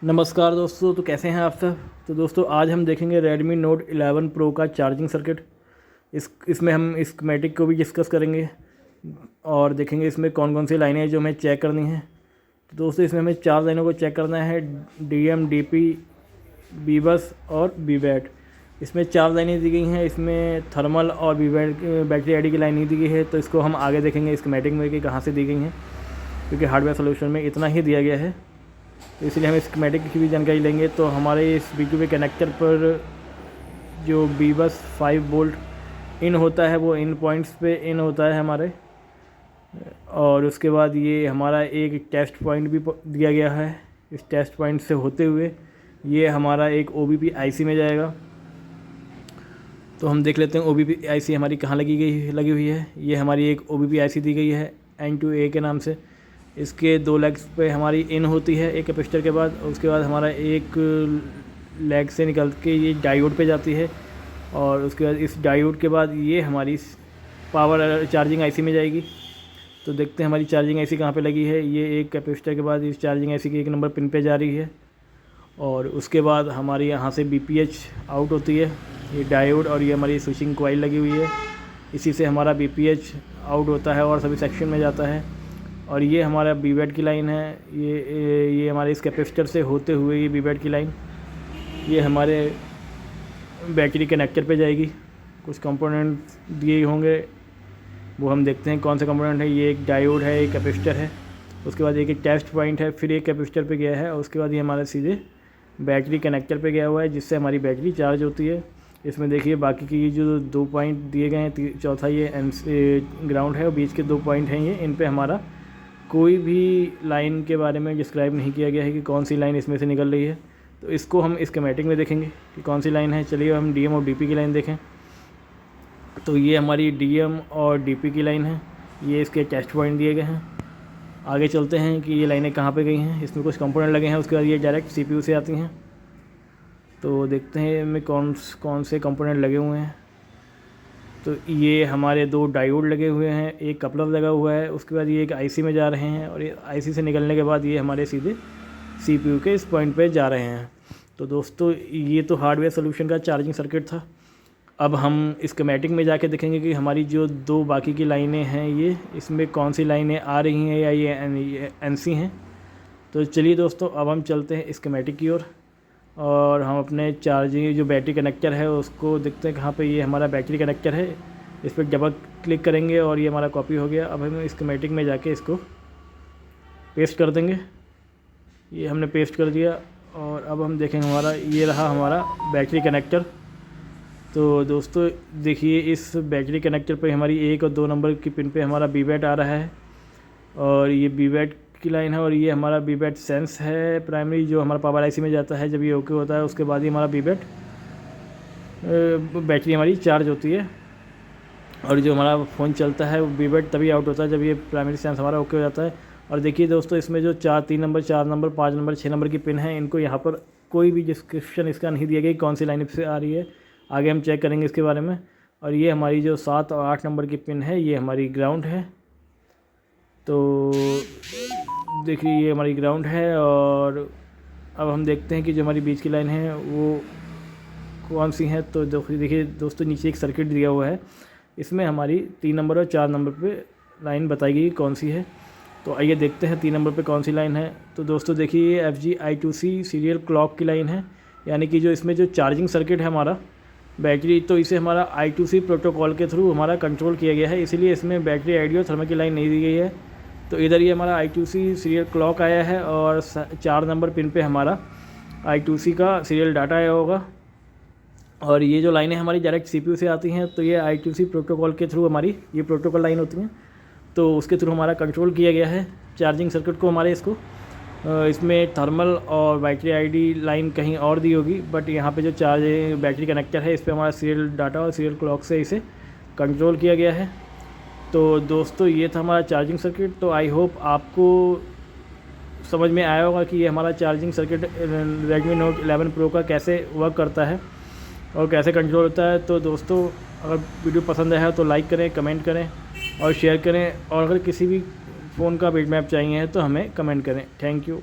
नमस्कार दोस्तों, तो कैसे हैं आप सब। तो दोस्तों आज हम देखेंगे Redmi Note 11 Pro का चार्जिंग सर्किट। इसमें हम इस स्कीमेटिक को भी डिस्कस करेंगे और देखेंगे इसमें कौन कौन सी लाइनें हैं जो हमें चेक करनी है। तो दोस्तों इसमें हमें 4 लाइनों को चेक करना है, DM, DP, BBUS और BBAT। इसमें 4 लाइनें दी गई हैं। इसमें थर्मल और BBAT बैटरी आईडी की लाइन नहीं दी गई है, तो इसको हम आगे देखेंगे स्कीमेटिक में कि कहाँ से दी गई हैं, क्योंकि हार्डवेयर सोल्यूशन में इतना ही दिया गया है। तो इसलिए हम स्कीमेटिक की भी जानकारी लेंगे। तो हमारे इस B2B कनेक्टर पर जो BBUS 5 वोल्ट इन होता है वो इन पॉइंट्स पे इन होता है हमारे, और उसके बाद ये हमारा एक टेस्ट पॉइंट भी दिया गया है। इस टेस्ट पॉइंट से होते हुए ये हमारा एक OBP IC में जाएगा। तो हम देख लेते हैं OBP IC हमारी कहाँ लगी हुई है। ये हमारी एक OBP IC दी गई है N2A के नाम से। इसके 2 लेग्स पे हमारी इन होती है एक कैपेसिटर के बाद, उसके बाद हमारा एक लेग से निकल के ये डायोड पे जाती है, और उसके बाद इस डायोड के बाद ये हमारी पावर चार्जिंग IC में जाएगी। तो देखते हैं हमारी चार्जिंग IC कहाँ पे लगी है। ये एक कैपेसिटर के बाद इस चार्जिंग IC की 1 नंबर पिन पे जा रही है, और उसके बाद हमारी यहाँ से BPH आउट होती है, ये डायोड, और ये हमारी स्विचिंग कॉइल लगी हुई है। इसी से हमारा BPH आउट होता है और सभी सेक्शन में जाता है। और ये हमारा BBAT की लाइन है। ये हमारे इस कैपेसिटर से होते हुए ये BBAT की लाइन ये हमारे बैटरी कनेक्टर पे जाएगी। कुछ कंपोनेंट दिए होंगे, वो हम देखते हैं कौन सा कंपोनेंट है। ये एक डायोड है, एक कैपेसिटर है, उसके बाद एक टेस्ट पॉइंट है, फिर एक कैपेसिटर पे गया है, और उसके बाद ये हमारा सीधे बैटरी कनेक्टर पे गया हुआ है, जिससे हमारी बैटरी चार्ज होती है। इसमें देखिए बाकी की जो 2 पॉइंट दिए गए हैं, चौथा ये ग्राउंड है, और बीच के 2 पॉइंट हैं ये, इन पर हमारा कोई भी लाइन के बारे में डिस्क्राइब नहीं किया गया है कि कौन सी लाइन इसमें से निकल रही है। तो इसको हम स्कीमेटिक में देखेंगे कि कौन सी लाइन है। चलिए हम DM और DP की लाइन देखें। तो ये हमारी DM और DP की लाइन है, ये इसके टेस्ट पॉइंट दिए गए हैं। आगे चलते हैं कि ये लाइनें कहाँ पे गई हैं। इसमें कुछ कंपोनेंट लगे हैं, उसके बाद ये डायरेक्ट CPU से आती हैं। तो देखते हैं इनमें कौन से कंपोनेंट लगे हुए हैं। तो ये हमारे 2 डायोड लगे हुए हैं, एक कपलर लगा हुआ है, उसके बाद ये एक IC में जा रहे हैं, और ये IC से निकलने के बाद ये हमारे सीधे CPU के इस पॉइंट पे जा रहे हैं। तो दोस्तों ये तो हार्डवेयर सोल्यूशन का चार्जिंग सर्किट था। अब हम स्कीमेटिक में जाके देखेंगे कि हमारी जो 2 बाकी की लाइनें हैं ये इसमें कौन सी लाइनें आ रही हैं या ये NC हैं। तो चलिए दोस्तों अब हम चलते हैं स्कीमेटिक की ओर, और हम अपने चार्जिंग जो बैटरी कनेक्टर है उसको देखते हैं कहाँ पे। ये हमारा बैटरी कनेक्टर है, इस पर डबल क्लिक करेंगे और ये हमारा कॉपी हो गया। अब हम स्कीमेटिक में जाके इसको पेस्ट कर देंगे। ये हमने पेस्ट कर दिया, और अब हम देखेंगे हमारा ये रहा हमारा बैटरी कनेक्टर। तो दोस्तों देखिए इस बैटरी कनेक्टर पे हमारी 1 और 2 नंबर की पिन पे हमारा BBAT आ रहा है, और ये BBAT की लाइन है, और ये हमारा BBAT सेंस है प्राइमरी, जो हमारा पावर IC में जाता है। जब ये ओके होता है उसके बाद ही हमारा BBAT बैटरी हमारी चार्ज होती है, और जो हमारा फ़ोन चलता है वो BBAT तभी आउट होता है जब ये प्राइमरी सेंस हमारा ओके हो जाता है। और देखिए दोस्तों इसमें जो 3 नंबर, 4 नंबर, 5 नंबर, 6 नंबर की पिन है, इनको यहाँ पर कोई भी डिस्क्रिप्शन इसका नहीं दिया गया कौन सी लाइन से आ रही है। आगे हम चेक करेंगे इसके बारे में। और ये हमारी जो 7 और 8 नंबर की पिन है ये हमारी ग्राउंड है। तो देखिए ये हमारी ग्राउंड है, और अब हम देखते हैं कि जो हमारी बीच की लाइन है वो कौन सी है। तो देखिए दोस्तों नीचे एक सर्किट दिया हुआ है, इसमें हमारी 3 नंबर और 4 नंबर पे लाइन बताई गई कौन सी है। तो आइए देखते हैं 3 नंबर पे कौन सी लाइन है। तो दोस्तों देखिए ये FG I2C सीरियल क्लॉक की लाइन है, यानी कि जो इसमें जो चार्जिंग सर्किट है हमारा बैटरी, तो इसे हमारा I2C प्रोटोकॉल के थ्रू हमारा कंट्रोल किया गया है, इसीलिए इसमें बैटरी आईडी और थर्मल की लाइन नहीं दी गई है। तो इधर ये हमारा I2C सीरियल क्लॉक आया है, और 4 नंबर पिन पे हमारा I2C का सीरियल डाटा आया होगा, और ये जो लाइनें हमारी डायरेक्ट CPU से आती हैं। तो ये I2C प्रोटोकॉल के थ्रू हमारी ये प्रोटोकॉल लाइन होती हैं, तो उसके थ्रू हमारा कंट्रोल किया गया है चार्जिंग सर्किट को हमारे इसको। इसमें थर्मल और बैटरी आईडी लाइन कहीं और दी होगी, बट यहाँ पे जो बैटरी कनेक्टर है इस पर हमारा सीरियल डाटा और सीरियल क्लॉक से इसे कंट्रोल किया गया है। तो दोस्तों ये था हमारा चार्जिंग सर्किट। तो आई होप आपको समझ में आया होगा कि ये हमारा charging circuit Redmi Note 11 Pro का कैसे वर्क करता है और कैसे कंट्रोल होता है। तो दोस्तों अगर वीडियो पसंद आया तो लाइक करें, कमेंट करें और शेयर करें, और अगर किसी भी फ़ोन का बिट मैप चाहिए तो हमें कमेंट करें। Thank you.